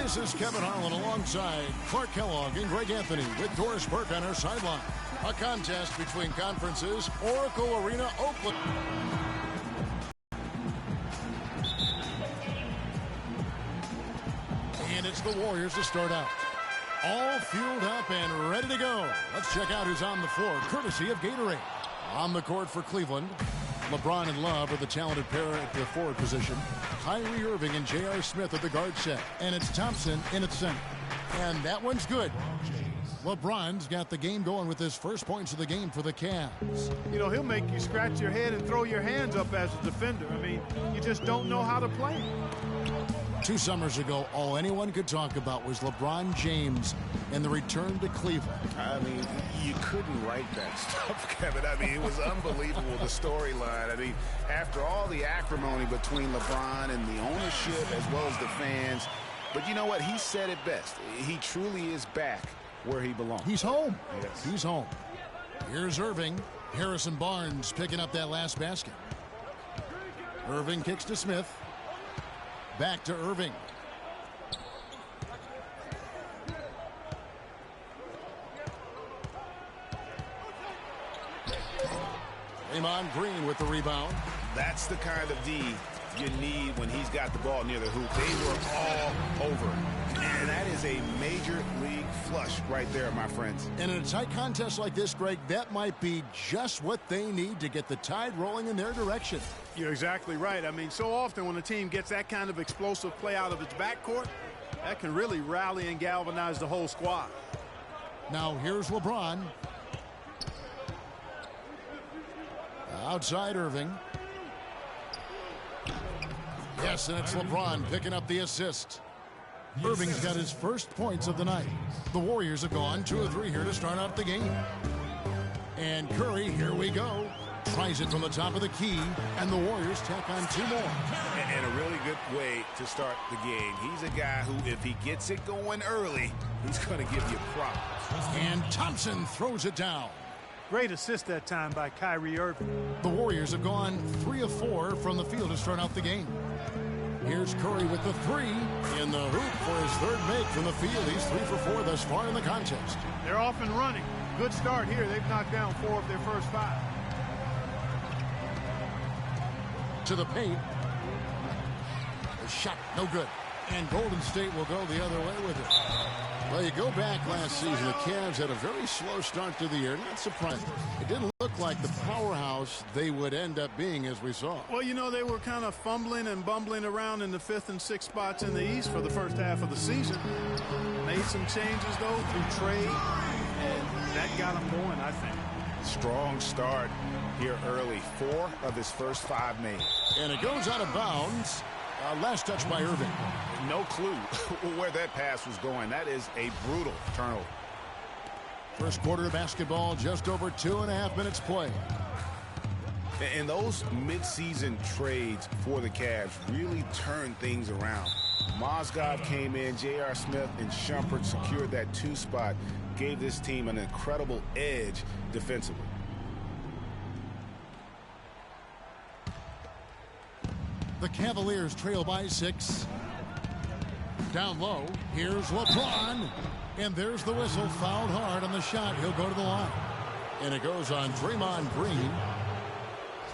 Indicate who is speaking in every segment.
Speaker 1: This is Kevin Harlan alongside Clark Kellogg and Greg Anthony with Doris Burke on our sideline. A contest between conferences, Oracle Arena, Oakland. And it's the Warriors to start out. All fueled up and ready to go. Let's check out who's on the floor, courtesy of Gatorade. On the court for Cleveland, LeBron and Love are the talented pair at the forward position. Kyrie Irving and J.R. Smith at the guard set. And it's Thompson in at center. And that one's good. LeBron's got the game going with his first points of the game for the Cavs.
Speaker 2: You know, he'll make you scratch your head and throw your hands up as a defender. I mean, you just don't know how to play.
Speaker 1: 2 summers ago, all anyone could talk about was LeBron James and the return to Cleveland.
Speaker 3: I mean, you couldn't write that stuff, Kevin. I mean, it was unbelievable, the storyline. I mean, after all the acrimony between LeBron and the ownership as well as the fans. But you know what? He said it best. He truly is back where he belongs.
Speaker 1: He's home.
Speaker 3: Yes.
Speaker 1: He's home. Here's Irving. Harrison Barnes picking up that last basket. Irving kicks to Smith. Back to Irving. Draymond Green with the rebound.
Speaker 3: That's the kind of D you need when he's got the ball near the hoop. They were all over. And that is a major league flush right there, my friends.
Speaker 1: And in a tight contest like this, Greg, that might be just what they need to get the tide rolling in their direction.
Speaker 2: You're exactly right. I mean, so often when a team gets that kind of explosive play out of its backcourt, that can really rally and galvanize the whole squad.
Speaker 1: Now here's LeBron. Outside Irving. Yes, and it's LeBron picking up the assist. Irving's got his first points of the night. The Warriors have gone 2 of 3 here to start out the game. And Curry, here we go. Tries it from the top of the key, and the Warriors tack on 2 more.
Speaker 3: And a really good way to start the game. He's a guy who, if he gets it going early, he's going to give you problems.
Speaker 1: And Thompson throws it down.
Speaker 2: Great assist that time by Kyrie Irving.
Speaker 1: The Warriors have gone 3 of 4 from the field to start out the game. Here's Curry with the 3 in the hoop for his 3rd make from the field. He's 3 for 4 thus far in the contest.
Speaker 2: They're off and running. Good start here. They've knocked down 4 of their first 5.
Speaker 1: To the paint. The shot, no good. And Golden State will go the other way with it. Well, you go back last season, the Cavs had a very slow start to the year. Not surprising. It didn't look like the powerhouse they would end up being, as we saw.
Speaker 2: Well, you know, they were kind of fumbling and bumbling around in the 5th and 6th spots in the East for the first half of the season. Made some changes, though, through trade, and that got them going, I think.
Speaker 3: Strong start here early. 4 of his first 5 made.
Speaker 1: And it goes out of bounds. Last touch by Irving.
Speaker 3: No clue where that pass was going. That is a brutal turnover.
Speaker 1: First quarter of basketball, just over 2.5 minutes play.
Speaker 3: And those midseason trades for the Cavs really turned things around. Mozgov came in, J.R. Smith and Shumpert secured that 2 spot, gave this team an incredible edge defensively.
Speaker 1: The Cavaliers trail by 6. Down low, here's LeBron. And there's the whistle, fouled hard on the shot. He'll go to the line. And it goes on Draymond Green.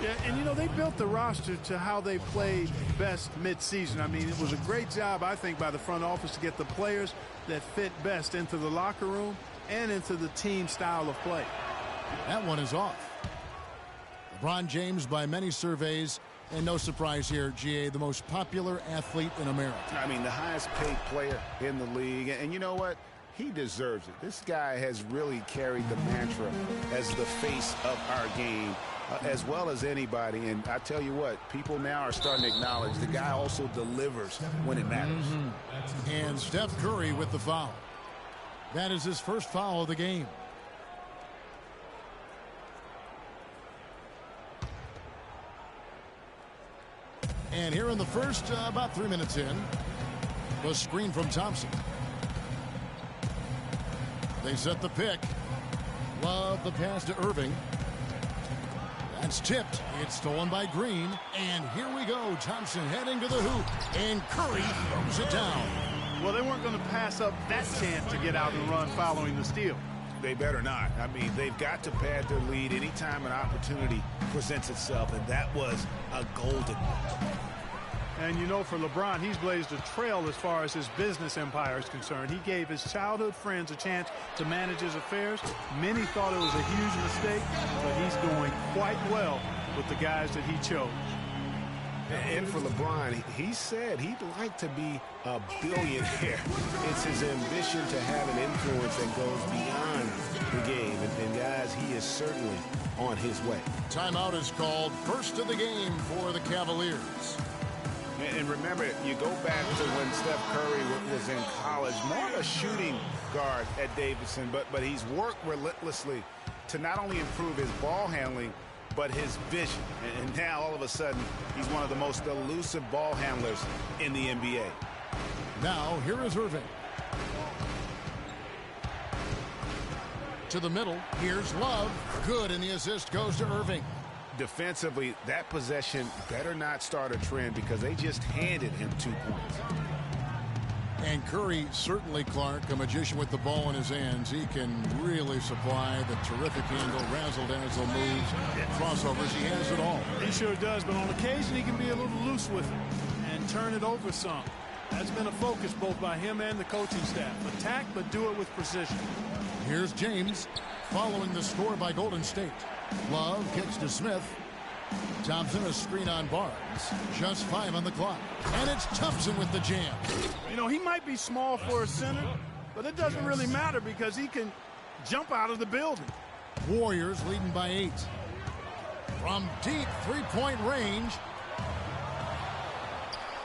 Speaker 2: Yeah, and you know, they built the roster to how they played best midseason. I mean, it was a great job, I think, by the front office to get the players that fit best into the locker room and into the team style of play.
Speaker 1: That one is off. LeBron James, by many surveys, and no surprise here, GA, the most popular athlete in America.
Speaker 3: I mean, the highest paid player in the league. And you know what? He deserves it. This guy has really carried the mantra as the face of our game, as well as anybody. And I tell you what, people now are starting to acknowledge the guy also delivers when it matters.
Speaker 1: And Steph Curry with the foul. That is his first foul of the game. And here in the first, about 3 minutes in, the screen from Thompson. They set the pick. Love the pass to Irving. That's tipped. It's stolen by Green. And here we go. Thompson heading to the hoop. And Curry throws it down.
Speaker 2: Well, they weren't going to pass up that chance to get out and run following the steal.
Speaker 3: They better not. I mean, they've got to pad their lead anytime an opportunity presents itself, and that was a golden one.
Speaker 2: And you know, for LeBron, he's blazed a trail as far as his business empire is concerned. He gave his childhood friends a chance to manage his affairs. Many thought it was a huge mistake, but he's doing quite well with the guys that he chose.
Speaker 3: And for LeBron, he said he'd like to be a billionaire. It's his ambition to have an influence that goes beyond the game. And guys, he is certainly on his way.
Speaker 1: Timeout is called. First of the game for the Cavaliers.
Speaker 3: And remember, you go back to when Steph Curry was in college, more of a shooting guard at Davidson, but he's worked relentlessly to not only improve his ball handling, but his vision. And now, all of a sudden, he's one of the most elusive ball handlers in the NBA.
Speaker 1: Now, here is Irving. To the middle, here's Love. Good, and the assist goes to Irving.
Speaker 3: Defensively, that possession better not start a trend because they just handed him 2 points.
Speaker 1: And Curry, certainly, Clark, a magician with the ball in his hands. He can really supply the terrific handle, razzle-dazzle moves, crossovers. He has it all.
Speaker 2: He sure does, but on occasion he can be a little loose with it and turn it over some. That's been a focus both by him and the coaching staff. Attack, but do it with precision.
Speaker 1: Here's James following the score by Golden State. Love kicks to Smith. Thompson, a screen on Barnes. Just 5 on the clock. And it's Thompson with the jam.
Speaker 2: You know, he might be small for a center, but it doesn't really matter because he can jump out of the building.
Speaker 1: Warriors leading by 8. From deep three-point range.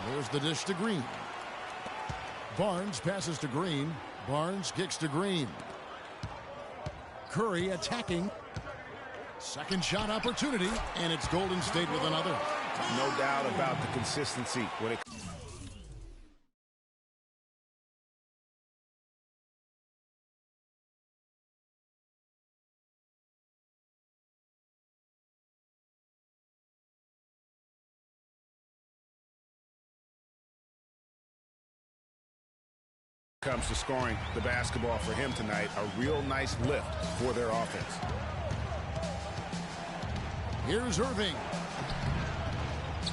Speaker 1: There's the dish to Green. Barnes passes to Green. Barnes kicks to Green. Curry attacking. Second shot opportunity, and it's Golden State with another.
Speaker 3: No doubt about the consistency when it comes to scoring the basketball for him tonight. A real nice lift for their offense.
Speaker 1: Here's Irving.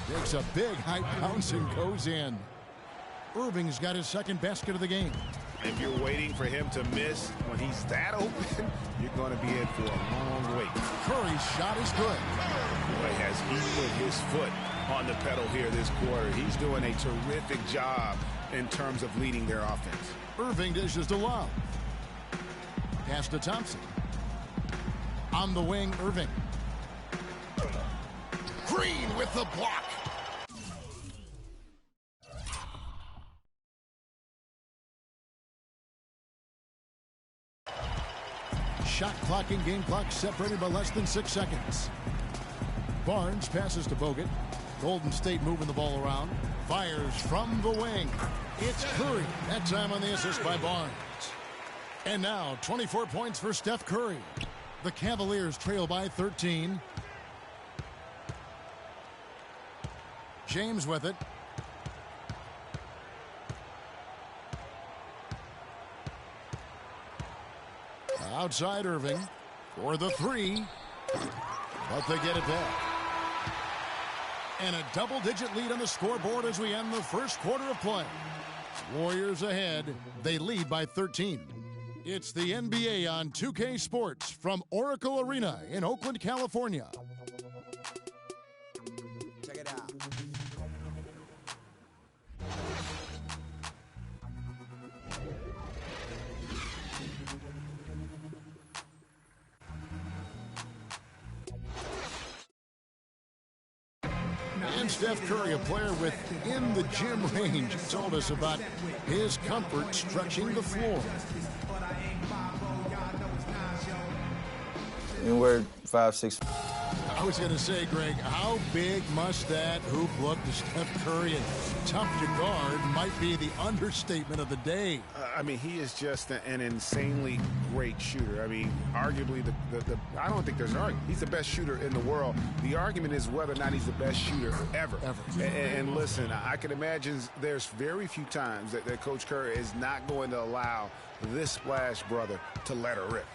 Speaker 1: Takes a big high bounce and goes in. Irving's got his second basket of the game.
Speaker 3: If you're waiting for him to miss when he's that open, you're going to be in for a long wait.
Speaker 1: Curry's shot is good.
Speaker 3: Boy, has he put his foot on the pedal here this quarter. He's doing a terrific job in terms of leading their offense.
Speaker 1: Irving dishes to Love. Pass to Thompson. On the wing, Irving. Green with the block. Shot clock and game clock separated by less than 6 seconds. Barnes passes to Bogut. Golden State moving the ball around. Fires from the wing. It's Curry. That time on the assist by Barnes. And now 24 points for Steph Curry. The Cavaliers trail by 13. James with it. Outside Irving for the 3. But they get it back. And a double-digit lead on the scoreboard as we end the first quarter of play. Warriors ahead. They lead by 13. It's the NBA on 2K Sports from Oracle Arena in Oakland, California.
Speaker 4: Check it out.
Speaker 1: And Steph Curry, a player within the gym range, told us about his comfort stretching the floor.
Speaker 5: Anywhere 5, 6.
Speaker 1: I was going to say, Greg, how big must that hoop look to Steph Curry? And tough to guard might be the understatement of the day.
Speaker 3: I mean, he is just an insanely great shooter. I mean, arguably, I don't think there's an argument. He's the best shooter in the world. The argument is whether or not he's the best shooter ever. And listen, I can imagine there's very few times that Coach Curry is not going to allow this splash brother to let her rip.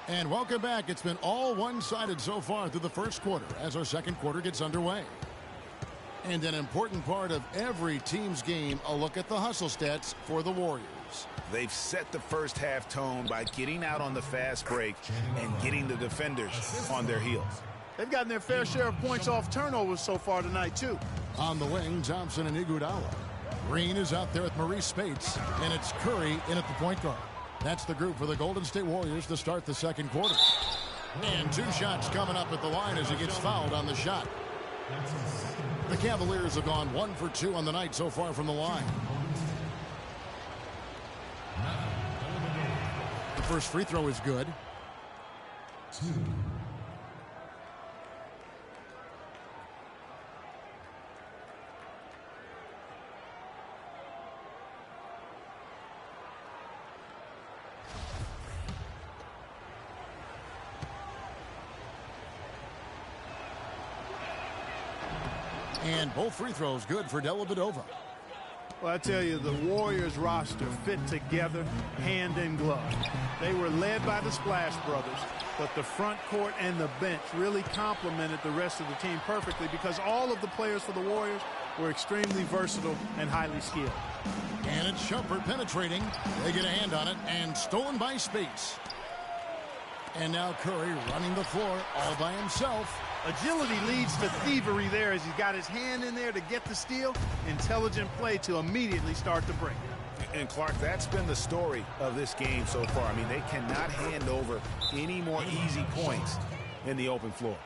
Speaker 1: And welcome back. It's been all one-sided so far through the first quarter as our second quarter gets underway. And an important part of every team's game, a look at the hustle stats for the Warriors.
Speaker 3: They've set the first half tone by getting out on the fast break and getting the defenders on their heels.
Speaker 2: They've gotten their fair share of points off turnovers so far tonight, too.
Speaker 1: On the wing, Thompson and Iguodala. Green is out there with Maurice Spates, and it's Curry in at the point guard. That's the group for the Golden State Warriors to start the second quarter. And 2 shots coming up at the line as he gets fouled on the shot. The Cavaliers have gone 1 for 2 on the night so far from the line. The first free throw is good. 2. And both free throws good for Dellavedova.
Speaker 2: Well, I tell you, the Warriors roster fit together hand in glove. They were led by the Splash Brothers, but the front court and the bench really complemented the rest of the team perfectly because all of the players for the Warriors were extremely versatile and highly skilled.
Speaker 1: And it's Shumpert penetrating. They get a hand on it and stolen by Spates. And now Curry running the floor all by himself.
Speaker 2: Agility leads to thievery there as he's got his hand in there to get the steal. Intelligent play to immediately start the break.
Speaker 3: And Clark, that's been the story of this game so far. I mean, they cannot hand over any more easy points in the open floor.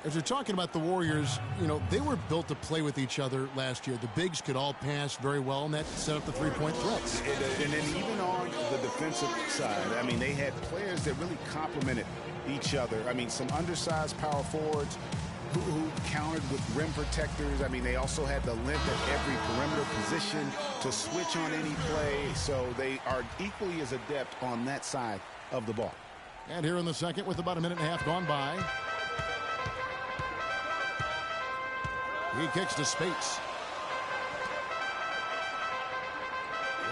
Speaker 1: As we're talking about the Warriors, you know, they were built to play with each other last year. The bigs could all pass very well, and that set up the three-point threats.
Speaker 3: And then even on the defensive side, I mean, they had players that really complemented each other. I mean, some undersized power forwards who countered with rim protectors. I mean, they also had the length at every perimeter position to switch on any play. So they are equally as adept on that side of the ball.
Speaker 1: And here in the second with about a minute and a half gone by. He kicks to Spates.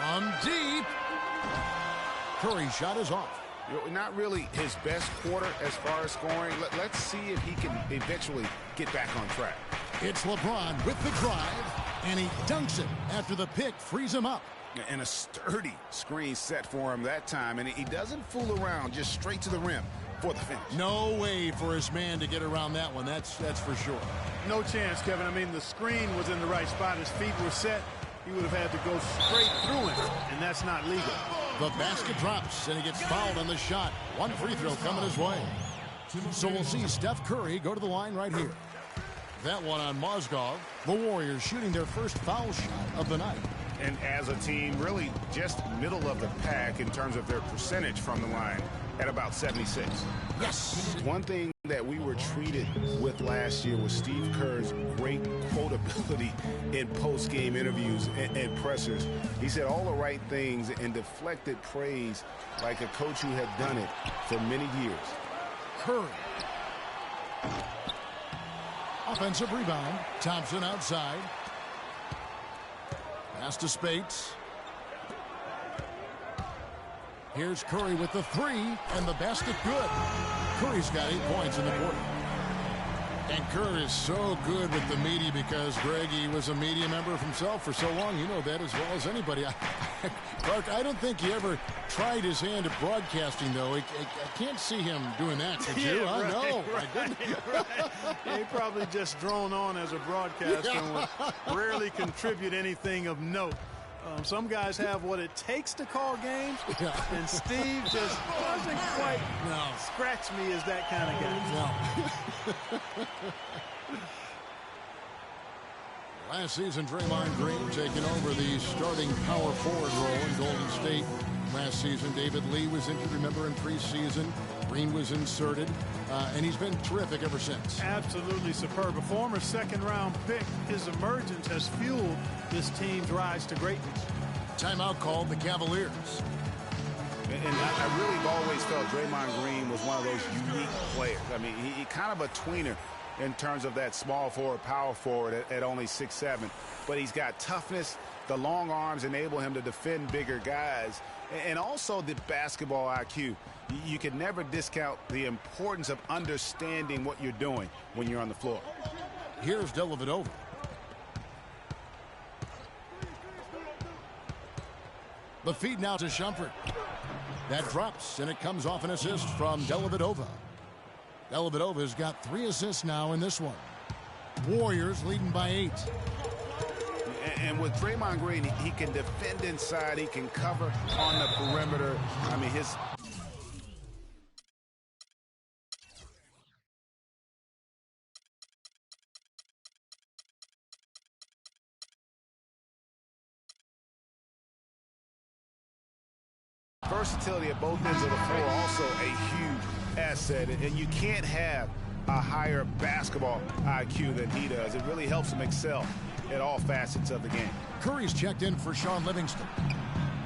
Speaker 1: From deep. Curry's shot is off.
Speaker 3: Not really his best quarter as far as scoring. Let's see if he can eventually get back on track.
Speaker 1: It's LeBron with the drive, and he dunks it after the pick frees him up.
Speaker 3: And a sturdy screen set for him that time, and he doesn't fool around, just straight to the rim for the finish.
Speaker 1: No way for his man to get around that one. That's for sure.
Speaker 2: No chance, Kevin. I mean, the screen was in the right spot. His feet were set. He would have had to go straight through him, and that's not legal.
Speaker 1: The basket drops, and he gets fouled on the shot. One free throw coming his way. So we'll see Steph Curry go to the line right here. That one on Mozgov. The Warriors shooting their first foul shot of the night.
Speaker 3: And as a team, really just middle of the pack in terms of their percentage from the line at about 76.
Speaker 1: Yes.
Speaker 3: One thing that we were treated with last year was Steve Kerr's great quotability in post-game interviews and pressers. He said all the right things and deflected praise like a coach who had done it for many years.
Speaker 1: Curry. Offensive rebound. Thompson outside. Pass to Spates. Here's Curry with the three, and the basket good. Curry's got 8 points in the quarter. And Curry is so good with the media because, Greg, he was a media member of himself for so long. You know that as well as anybody. Clark, I don't think he ever tried his hand at broadcasting, though. I can't see him doing that. Could you?
Speaker 2: Yeah, right,
Speaker 1: No.
Speaker 2: Right. Yeah, he probably just drone on as a broadcaster and would rarely contribute anything of note. Some guys have what it takes to call games, and Steve just doesn't quite scratch me as that kind of guy.
Speaker 1: No. Last season, Draymond Green taking over the starting power forward role in Golden State last season. David Lee was injured, remember, in preseason. Green was inserted, and he's been terrific ever since.
Speaker 2: Absolutely superb. A former second-round pick, his emergence has fueled this team's rise to greatness.
Speaker 1: Timeout called the Cavaliers.
Speaker 3: And I really have always felt Draymond Green was one of those unique players. I mean, he kind of a tweener in terms of that small forward, power forward at only 6'7". But he's got toughness. The long arms enable him to defend bigger guys. And also the basketball IQ. You can never discount the importance of understanding what you're doing when you're on the floor.
Speaker 1: Here's Dellavedova. The feed now to Shumpert. That drops, and it comes off an assist from Dellavedova. Dellavedova's got 3 assists now in this one. Warriors leading by 8.
Speaker 3: And with Draymond Green, he can defend inside. He can cover on the perimeter. I mean, his... versatility at both ends of the floor, also a huge asset. And you can't have a higher basketball IQ than he does. It really helps him excel at all facets of the game.
Speaker 1: Curry's checked in for Sean Livingston.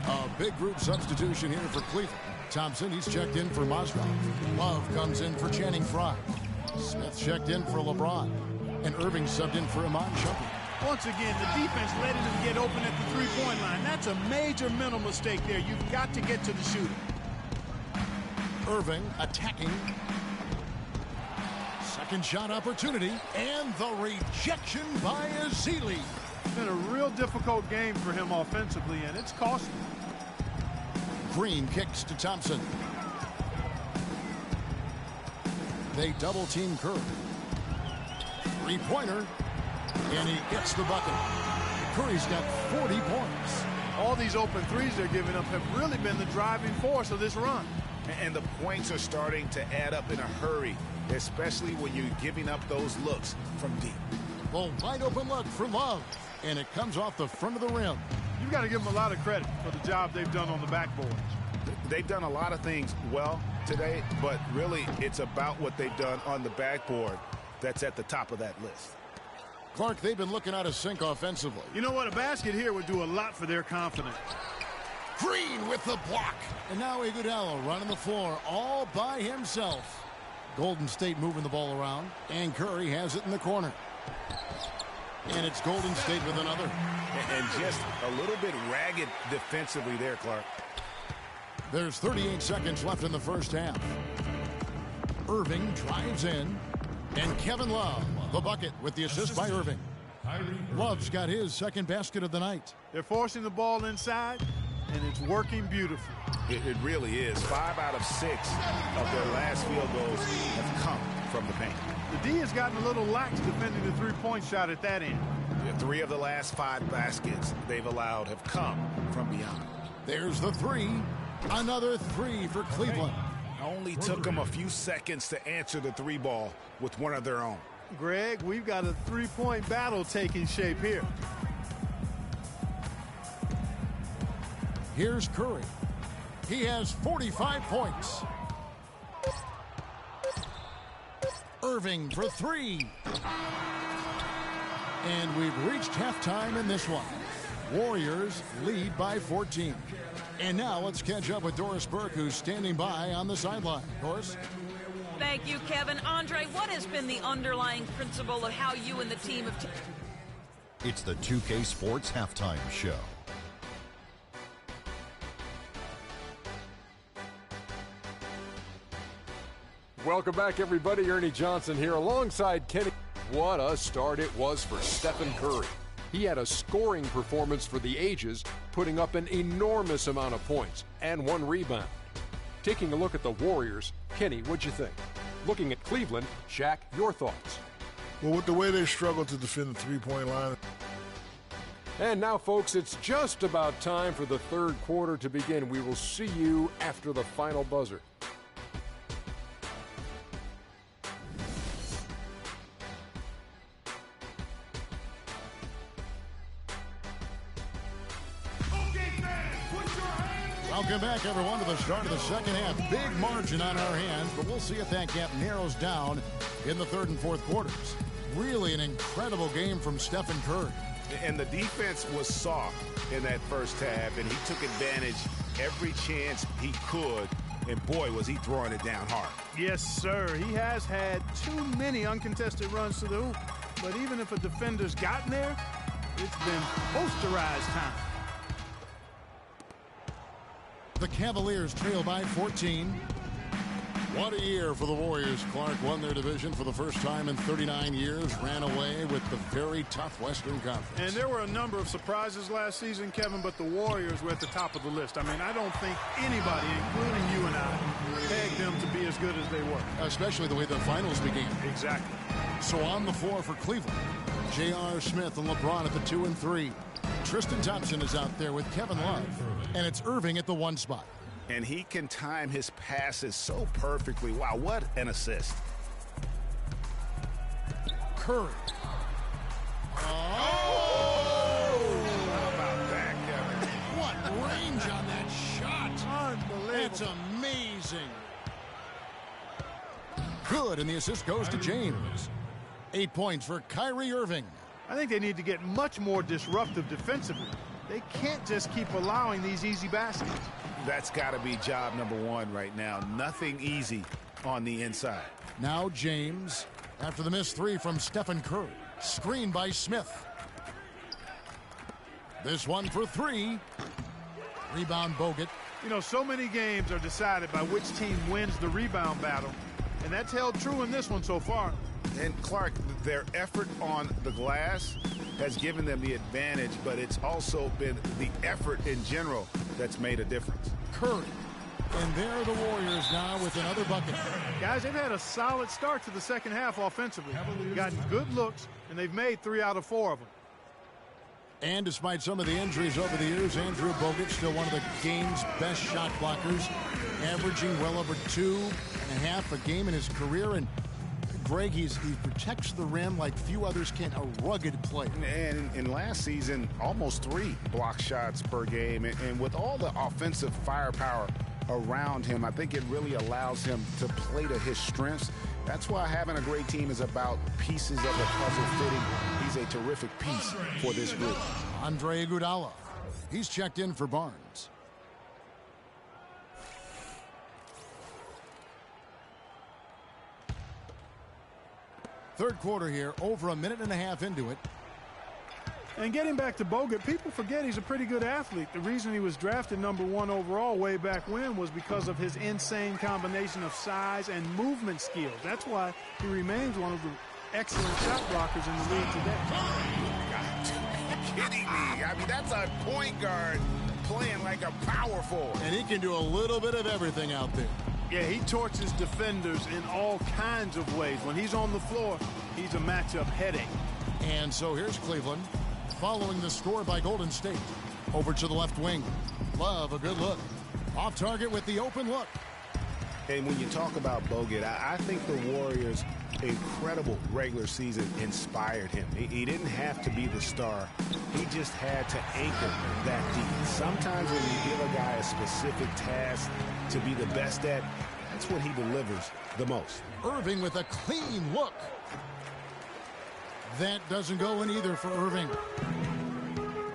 Speaker 1: A big group substitution here for Cleveland. Thompson, he's checked in for Mozgov. Love comes in for Channing Frye. Smith checked in for LeBron. And Irving subbed in for Iman Shumpert.
Speaker 2: Once again, the defense letting him get open at the three-point line. That's a major mental mistake there. You've got to get to the shooter.
Speaker 1: Irving attacking. Second shot opportunity. And the rejection by Ezeli.
Speaker 2: It's been a real difficult game for him offensively, and it's costly.
Speaker 1: Green kicks to Thompson. They double-team Curry. Three-pointer. And he gets the bucket. Curry's got 40 points.
Speaker 2: All these open threes they're giving up have really been the driving force of this run.
Speaker 3: And the points are starting to add up in a hurry, especially when you're giving up those looks from deep.
Speaker 1: Well, wide open look for Love. And it comes off the front of the rim.
Speaker 2: You've got to give them a lot of credit for the job they've done on the backboards.
Speaker 3: They've done a lot of things well today, but really it's about what they've done on the backboard that's at the top of that list.
Speaker 1: Clark, they've been looking out of sync offensively.
Speaker 2: You know what? A basket here would do a lot for their confidence.
Speaker 1: Green with the block. And now Iguodala running the floor all by himself. Golden State moving the ball around. And Curry has it in the corner. And it's Golden State with another.
Speaker 3: And just a little bit ragged defensively there, Clark.
Speaker 1: There's 38 seconds left in the first half. Irving drives in. And Kevin Love, the bucket with the assist by Irving. Love's got his second basket of the night.
Speaker 2: They're forcing the ball inside, and it's working beautifully.
Speaker 3: It really is. 5 out of 6 of their last field goals have come from the paint.
Speaker 2: The D has gotten a little lax defending the three-point shot at that end.
Speaker 3: 3 of the last 5 baskets they've allowed have come from beyond.
Speaker 1: There's the 3. Another 3 for Cleveland.
Speaker 3: Only took them a few seconds to answer the 3 ball with one of their own.
Speaker 2: Greg, we've got a three-point battle taking shape here.
Speaker 1: Here's Curry. He has 45 points. Irving for 3. And we've reached halftime in this one. Warriors lead by 14. And now let's catch up with Doris Burke, who's standing by on the sideline. Doris?
Speaker 4: Thank you, Kevin. Andre, what has been the underlying principle of how you and the team have...
Speaker 5: It's the 2K Sports Halftime Show.
Speaker 6: Welcome back, everybody. Ernie Johnson here alongside Kenny. What a start it was for Stephen Curry. He had a scoring performance for the ages, putting up an enormous amount of points and 1 rebound. Taking a look at the Warriors, Kenny, what'd you think? Looking at Cleveland, Shaq, your thoughts?
Speaker 7: Well, with the way they struggle to defend the three-point line.
Speaker 6: And now, folks, it's just about time for the third quarter to begin. We will see you after the final buzzer.
Speaker 1: Welcome back, everyone, to the start of the second half. Big margin on our hands, but we'll see if that gap narrows down in the third and fourth quarters. Really an incredible game from Stephen Curry.
Speaker 3: And the defense was soft in that first half, and he took advantage every chance he could. And boy, was he throwing it down hard.
Speaker 2: Yes, sir. He has had too many uncontested runs to the hoop. But even if a defender's gotten there, it's been posterized time.
Speaker 1: The Cavaliers trail by 14. What a year for the Warriors. Clark won their division for the first time in 39 years, ran away with the very tough Western Conference.
Speaker 2: And there were a number of surprises last season, Kevin, but the Warriors were at the top of the list. I mean, I don't think anybody, including you and I, pegged them to be as good as they were.
Speaker 1: Especially the way the finals began.
Speaker 2: Exactly.
Speaker 1: So on the floor for Cleveland, J.R. Smith and LeBron at the 2 and 3. Tristan Thompson is out there with Kevin Love, and it's Irving at the 1 spot.
Speaker 3: And he can time his passes so perfectly. Wow, what an assist.
Speaker 1: Curry.
Speaker 3: Oh! How about that, Kevin?
Speaker 1: What range on that shot.
Speaker 2: Unbelievable.
Speaker 1: That's amazing. Good, and the assist goes to James. 8 points for Kyrie Irving.
Speaker 2: I think they need to get much more disruptive defensively. They can't just keep allowing these easy baskets.
Speaker 3: That's got to be job number 1 right now. Nothing easy on the inside.
Speaker 1: Now James, after the missed 3 from Stephen Curry. Screened by Smith. This one for 3. Rebound Bogut.
Speaker 2: You know, so many games are decided by which team wins the rebound battle. And that's held true in this one so far.
Speaker 3: And Clark, their effort on the glass has given them the advantage, but it's also been the effort in general that's made a difference.
Speaker 1: Curry. And there are the Warriors now with another bucket.
Speaker 2: Guys, they've had a solid start to the second half offensively. Gotten good looks, and they've made 3 out of 4 of them.
Speaker 1: And despite some of the injuries over the years, Andrew Bogut still one of the game's best shot blockers, averaging well over 2.5 a game in his career. And Greg, he protects the rim like few others can, a rugged player.
Speaker 3: And in last season, almost 3 block shots per game. And with all the offensive firepower around him, I think it really allows him to play to his strengths. That's why having a great team is about pieces of the puzzle fitting. He's a terrific piece for this group.
Speaker 1: Andre Iguodala. He's checked in for Barnes. Third quarter here, over a minute and a half into it.
Speaker 2: And getting back to Bogut, people forget he's a pretty good athlete. The reason he was drafted number 1 overall way back when was because of his insane combination of size and movement skills. That's why he remains one of the excellent shot blockers in the league today.
Speaker 3: Kidding me? I mean, that's a point guard playing like a power forward.
Speaker 1: And he can do a little bit of everything out there.
Speaker 2: Yeah, he torches defenders in all kinds of ways. When he's on the floor, he's a matchup headache.
Speaker 1: And so here's Cleveland, following the score by Golden State. Over to the left wing. Love, a good look. Off target with the open look.
Speaker 3: And when you talk about Bogut, I think the Warriors' incredible regular season inspired him. He didn't have to be the star. He just had to anchor that team. Sometimes when you give a guy a specific task to be the best at, that's when he delivers the most.
Speaker 1: Irving with a clean look. That doesn't go in either for Irving.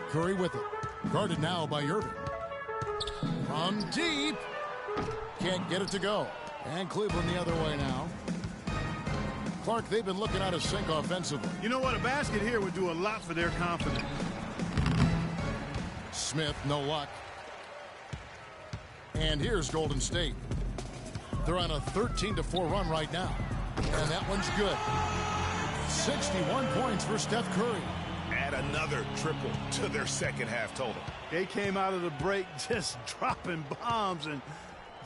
Speaker 1: Curry with it. Guarded now by Irving. From deep. Can't get it to go. And Cleveland the other way now. Clark, they've been looking out of sync offensively.
Speaker 2: You know what? A basket here would do a lot for their confidence.
Speaker 1: Smith, no luck. And here's Golden State. They're on a 13-4 run right now. And that one's good. 61 points for Steph Curry.
Speaker 3: Add another triple to their second half total.
Speaker 2: They came out of the break just dropping bombs and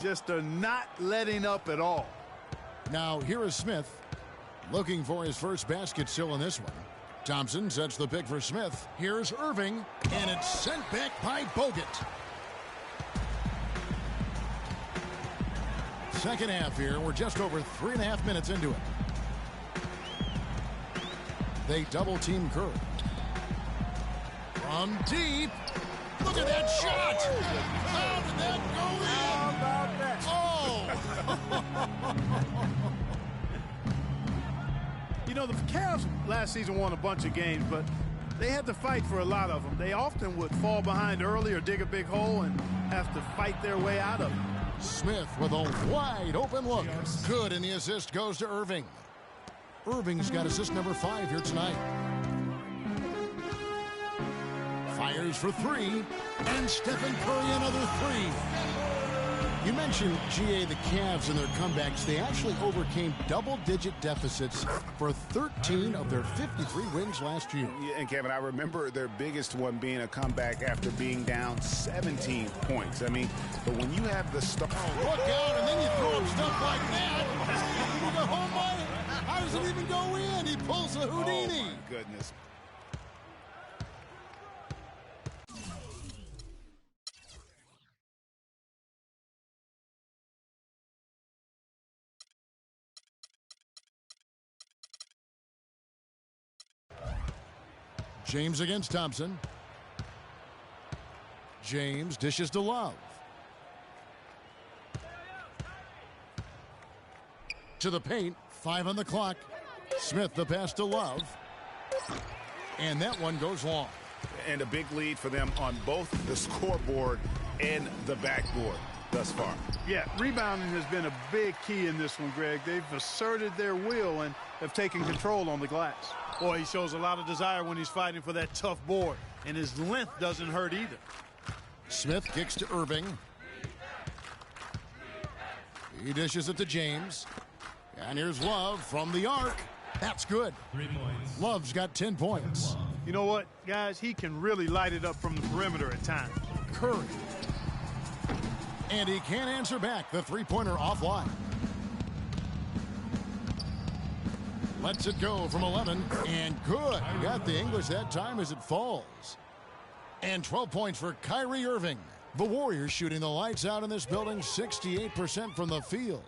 Speaker 2: just are not letting up at all.
Speaker 1: Now, here is Smith looking for his first basket still in this one. Thompson sets the pick for Smith. Here's Irving, and it's sent back by Bogut. Second half here. We're just over 3.5 minutes into it. They double-team Curry. From deep. Look at that shot! How did that go in?
Speaker 2: How about that? Oh! You know, the Cavs last season won a bunch of games, but they had to fight for a lot of them. They often would fall behind early or dig a big hole and have to fight their way out of it.
Speaker 1: Smith with a wide open look. Good, and the assist goes to Irving. Irving's got assist number 5 here tonight. Fires for 3, and Stephen Curry another 3. You mentioned, GA, the Cavs and their comebacks. They actually overcame double-digit deficits for 13 of their 53 wins last year.
Speaker 3: Yeah, and Kevin, I remember their biggest one being a comeback after being down 17 points. I mean, but when you have the star...
Speaker 1: Oh, look out, and then you throw him stuff like that. You go, oh my, how does it even go in? He pulls a Houdini.
Speaker 3: Oh, my goodness.
Speaker 1: James against Thompson. James dishes to Love. To the paint, 5 on the clock. Smith the pass to Love. And that one goes long.
Speaker 3: And a big lead for them on both the scoreboard and the backboard thus far.
Speaker 2: Yeah, rebounding has been a big key in this one, Greg. They've asserted their will and have taken control on the glass. Boy, he shows a lot of desire when he's fighting for that tough board, and his length doesn't hurt either.
Speaker 1: Smith kicks to Irving. He dishes it to James. And here's Love from the arc. That's good.
Speaker 8: 3 points.
Speaker 1: Love's got 10 points.
Speaker 2: You know what, guys? He can really light it up from the perimeter at times.
Speaker 1: Curry. And he can't answer back. The three-pointer offline. Lets it go from 11. And good. Got the English that time as it falls. And 12 points for Kyrie Irving. The Warriors shooting the lights out in this building, 68% from the field.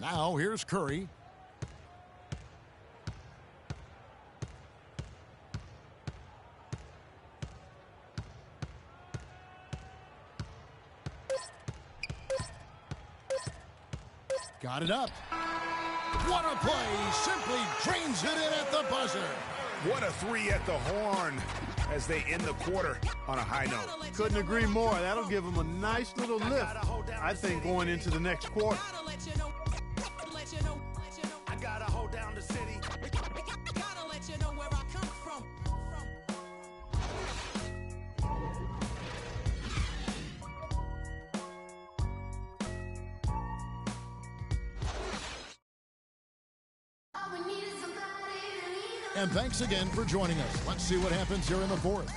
Speaker 1: Now here's Curry. Got it up. What a play. Simply drains it in at the buzzer.
Speaker 3: What a 3 at the horn as they end the quarter on a high note.
Speaker 2: Couldn't agree more. That'll give them a nice little lift, I think, going into the next quarter.
Speaker 9: I gotta hold down the city. Gotta let you know where I come from.
Speaker 1: And thanks again for joining us. Let's see what happens here in the fourth.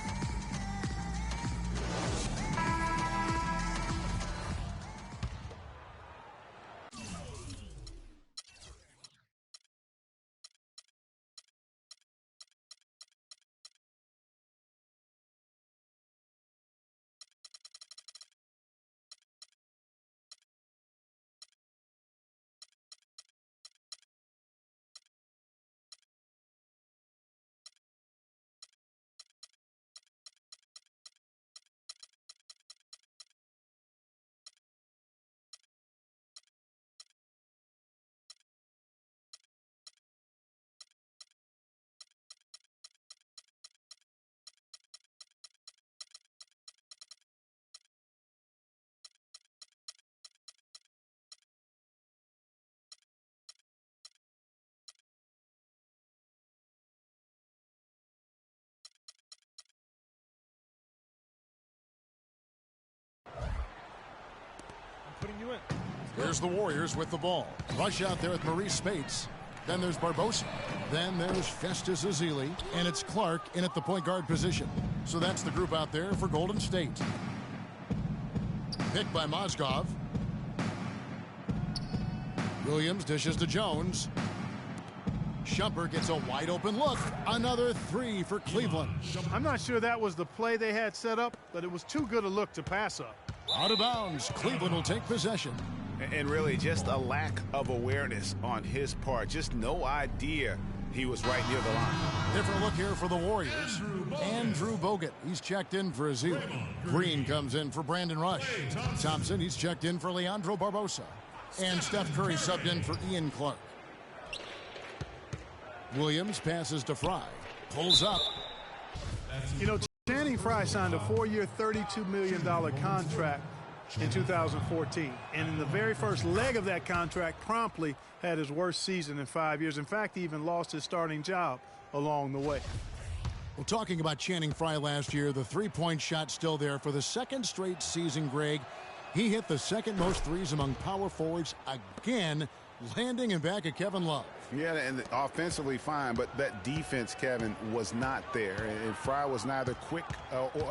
Speaker 1: Here's the Warriors with the ball. Rush out there with Maurice Spates. Then there's Barbosa. Then there's Festus Ezeli. And it's Clark in at the point guard position. So that's the group out there for Golden State. Picked by Mozgov. Williams dishes to Jones. Shumpert gets a wide open look. Another 3 for Cleveland.
Speaker 2: I'm not sure that was the play they had set up, but it was too good a look to pass up.
Speaker 1: Out of bounds. Cleveland will take possession.
Speaker 3: And really just a lack of awareness on his part. Just no idea He was right near the line.
Speaker 1: Different look here for the Warriors. Andrew Bogut, he's checked in for Azil. Green comes in for Brandon Rush. Thompson, he's checked in for Leandro Barbosa. And Steph Curry subbed in for Ian Clark. Williams passes to Fry. Pulls up.
Speaker 2: You know, Channing Frye signed a 4-year, $32 million contract in 2014. And in the very first leg of that contract, promptly had his worst season in 5 years. In fact, he even lost his starting job along the way.
Speaker 1: Well, talking about Channing Frye last year, the three-point shot still there for the second straight season, Greg. He hit the second most threes among power forwards again, landing him back at Kevin Love.
Speaker 3: Yeah, and offensively fine, but that defense, Kevin, was not there. And Fry was neither quick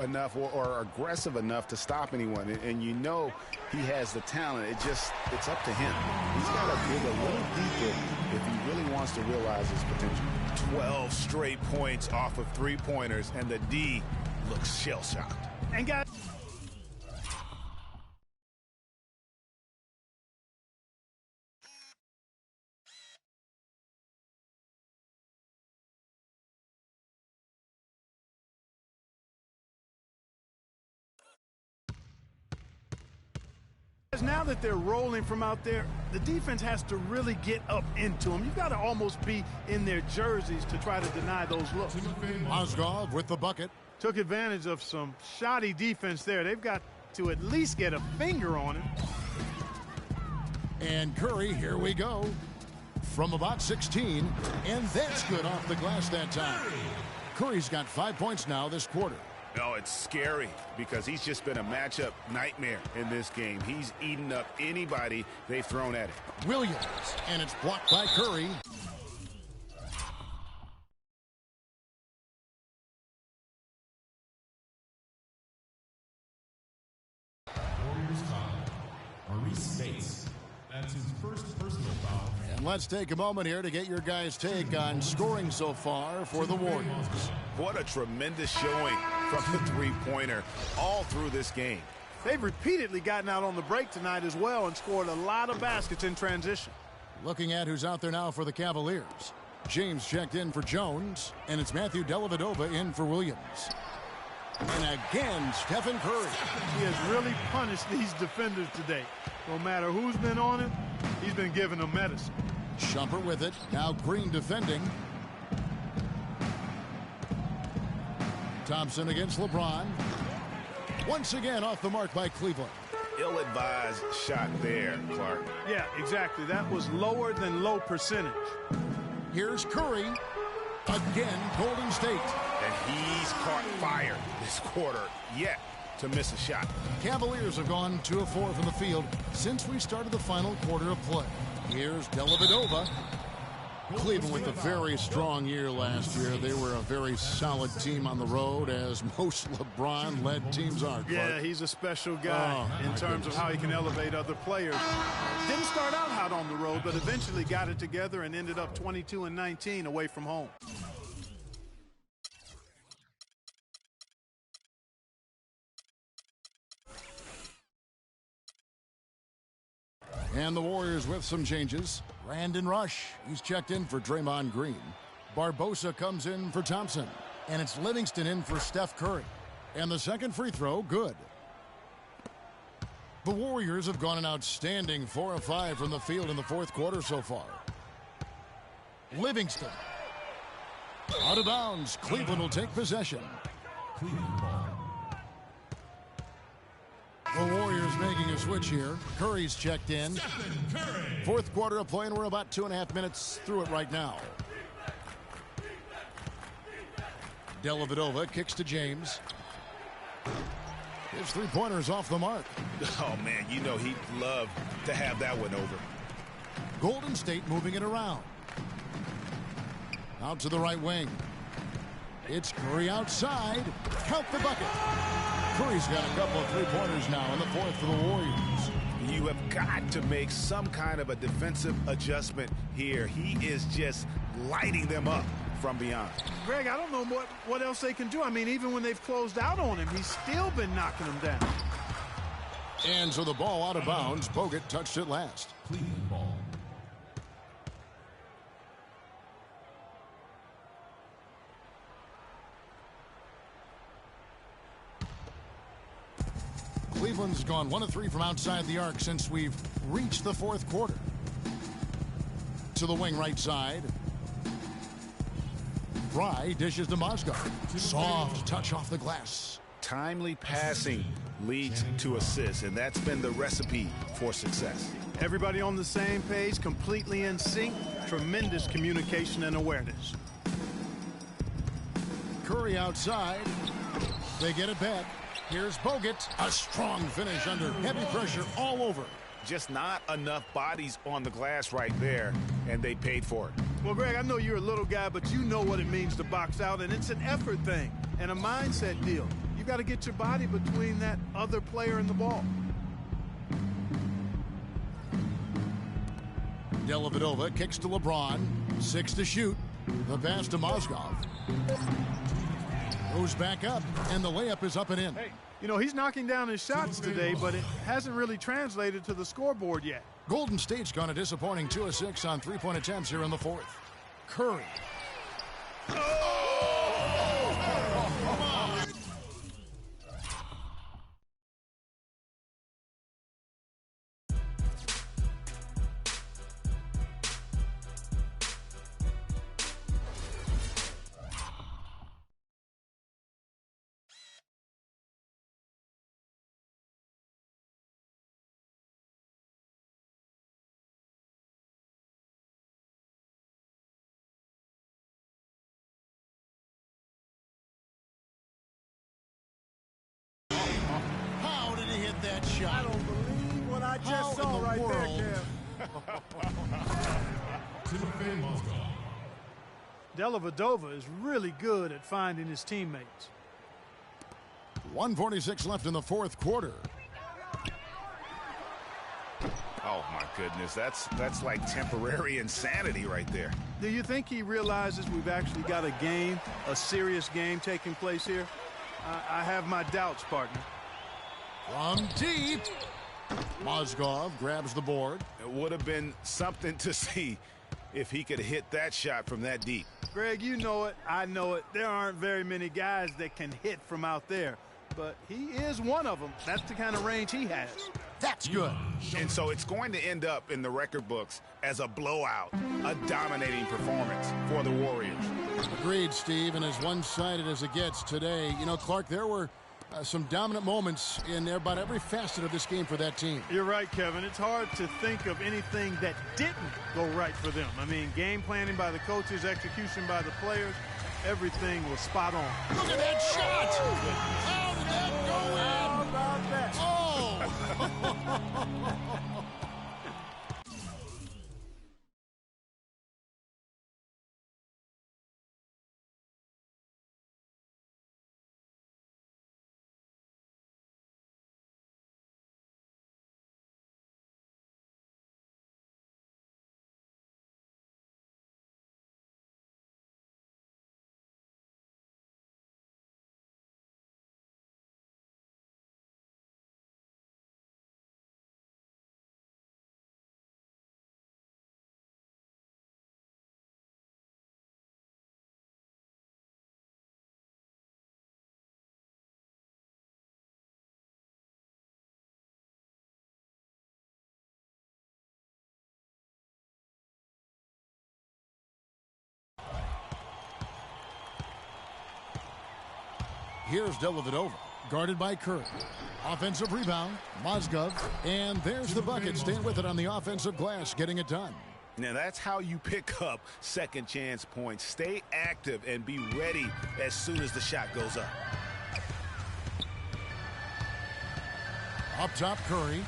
Speaker 3: enough or aggressive enough to stop anyone. And you know he has the talent. It's up to him. He's got to dig a little deeper if he really wants to realize his potential. 12 straight points off of three-pointers, and the D looks shell-shocked.
Speaker 2: And guys, now that they're rolling from out there, the defense has to really get up into them. You've got to almost be in their jerseys to try to deny those looks.
Speaker 1: Mozgov with the bucket.
Speaker 2: Took advantage of some shoddy defense there. They've got to at least get a finger on him.
Speaker 1: And Curry, here we go. From about 16, and that's good off the glass that time. Curry's got 5 points now this quarter.
Speaker 3: No, it's scary because he's just been a matchup nightmare in this game. He's eaten up anybody they've thrown at him.
Speaker 1: Williams, and it's blocked by Curry.
Speaker 8: Warriors foul. Maurice Bates. That's his first personal foul.
Speaker 1: And let's take a moment here to get your guys' take on scoring so far for the Warriors.
Speaker 3: What a tremendous showing from the three-pointer all through this game.
Speaker 2: They've repeatedly gotten out on the break tonight as well and scored a lot of baskets in transition.
Speaker 1: Looking at who's out there now for the Cavaliers. James checked in for Jones, and it's Matthew Dellavedova in for Williams. And again, Stephen Curry.
Speaker 2: He has really punished these defenders today. No matter who's been on him, he's been giving them medicine.
Speaker 1: Shumpert with it. Now Green defending. Thompson against LeBron. Once again off the mark by Cleveland.
Speaker 3: Ill-advised shot there, Clark.
Speaker 2: Yeah, exactly. That was lower than low percentage.
Speaker 1: Here's Curry. Again, Golden State.
Speaker 3: And he's caught fire this quarter yet to miss a shot.
Speaker 1: Cavaliers have gone 2 of 4 from the field since we started the final quarter of play. Here's Dellavedova. Cleveland with a very strong year last year. They were a very solid team on the road, as most LeBron-led teams are. Clark.
Speaker 2: Yeah, he's a special guy in terms of how he can elevate other players. Didn't start out hot on the road, but eventually got it together and ended up 22-19 away from home.
Speaker 1: And the Warriors with some changes. Brandon Rush, he's checked in for Draymond Green. Barbosa comes in for Thompson. And it's Livingston in for Steph Curry. And the second free throw, good. The Warriors have gone an outstanding 4 of 5 from the field in the fourth quarter so far. Livingston. Out of bounds. Cleveland will take possession.
Speaker 8: Cleveland ball.
Speaker 1: The Warriors making a switch here. Curry's checked in. Fourth quarter of play, and we're about 2.5 minutes through it right now. Dellavedova kicks to James. His three-pointer's off the mark.
Speaker 3: Oh, man, you know he'd love to have that one over.
Speaker 1: Golden State moving it around. Out to the right wing. It's Curry outside. Count the bucket. Curry's got a couple of three-pointers now in the fourth for the Warriors.
Speaker 3: You have got to make some kind of a defensive adjustment here. He is just lighting them up from beyond.
Speaker 2: Greg, I don't know what else they can do. I mean, even when they've closed out on him, he's still been knocking them down.
Speaker 1: And so the ball out of bounds. Bogut touched it last.
Speaker 8: Cleveland ball.
Speaker 1: Cleveland's gone 1 of 3 from outside the arc since we've reached the fourth quarter. To the wing right side. Fry dishes to Mozgov. Soft touch off the glass.
Speaker 3: Timely passing leads to assists, and that's been the recipe for success.
Speaker 2: Everybody on the same page, completely in sync. Tremendous communication and awareness.
Speaker 1: Curry outside. They get it back. Here's Bogut. A strong finish under heavy pressure all over.
Speaker 3: Just not enough bodies on the glass right there, and they paid for it.
Speaker 2: Well, Greg, I know you're a little guy, but you know what it means to box out, and it's an effort thing and a mindset deal. You got to get your body between that other player and the ball.
Speaker 1: Dellavedova kicks to LeBron. 6 to shoot. The pass to Mozgov. Goes back up, and the layup is up and in.
Speaker 2: Hey, you know, he's knocking down his shots today, but it hasn't really translated to the scoreboard yet.
Speaker 1: Golden State's gone a disappointing 2 of 6 on three-point attempts here in the fourth. Curry. How did he hit that shot?
Speaker 2: I don't believe what I just saw right there, Kev. Dellavedova is really good at finding his teammates.
Speaker 1: 1:46 left in the fourth quarter.
Speaker 3: Oh, my goodness. That's like temporary insanity right there.
Speaker 2: Do you think he realizes we've actually got a game, a serious game taking place here? I have my doubts, partner.
Speaker 1: From deep. Mozgov grabs the board.
Speaker 3: It would have been something to see if he could hit that shot from that deep.
Speaker 2: Greg, you know it. I know it. There aren't very many guys that can hit from out there. But he is one of them. That's the kind of range he has.
Speaker 1: That's good.
Speaker 3: And so it's going to end up in the record books as a blowout, a dominating performance for the Warriors.
Speaker 1: Agreed, Steve, and as one-sided as it gets today. You know, Clark, there were some dominant moments in about every facet of this game for that team.
Speaker 2: You're right, Kevin. It's hard to think of anything that didn't go right for them. I mean, game planning by the coaches, execution by the players, everything was spot on.
Speaker 1: Look at that shot! How did that go in?
Speaker 2: How about that?
Speaker 1: Oh! Here's Dellavedova, guarded by Curry. Offensive rebound, Mozgov, and there's the bucket. Staying with it on the offensive glass, getting it done.
Speaker 3: Now that's how you pick up second chance points. Stay active and be ready as soon as the shot goes up.
Speaker 1: Up top, Curry.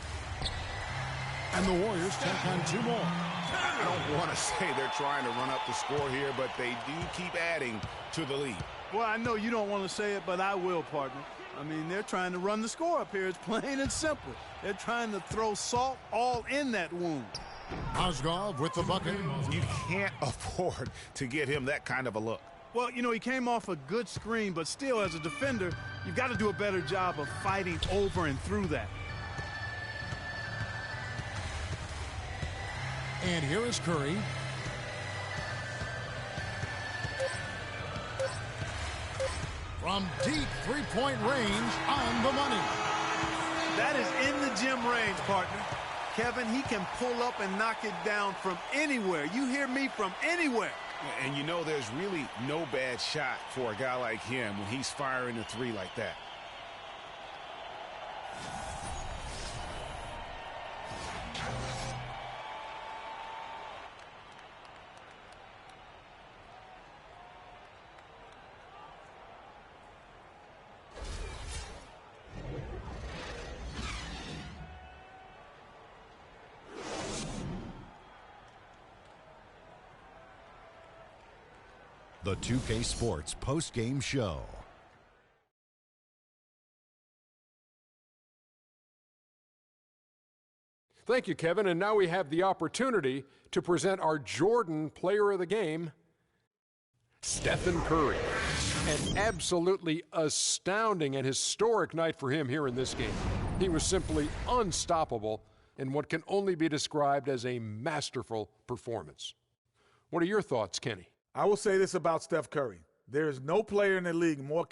Speaker 1: And the Warriors take on 2 more.
Speaker 3: I don't want to say they're trying to run up the score here, but they do keep adding to the lead.
Speaker 2: Well, I know you don't want to say it, but I will, partner. I mean, they're trying to run the score up here. It's plain and simple. They're trying to throw salt all in that wound.
Speaker 1: Mozgov with the bucket.
Speaker 3: You can't afford to give him that kind of a look.
Speaker 2: Well, you know, he came off a good screen, but still, as a defender, you've got to do a better job of fighting over and through that.
Speaker 1: And here is Curry. From deep three-point range, on the money.
Speaker 2: That is in the gym range, partner. Kevin, he can pull up and knock it down from anywhere. You hear me, from anywhere.
Speaker 3: And you know there's really no bad shot for a guy like him when he's firing a three like that.
Speaker 5: The 2K Sports post-game show.
Speaker 6: Thank you, Kevin. And now we have the opportunity to present our Jordan Player of the Game, Stephen Curry. An absolutely astounding and historic night for him here in this game. He was simply unstoppable in what can only be described as a masterful performance. What are your thoughts, Kenny?
Speaker 10: I will say this about Steph Curry. There is no player in the league more.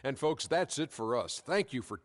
Speaker 6: And folks, that's it for us. Thank you for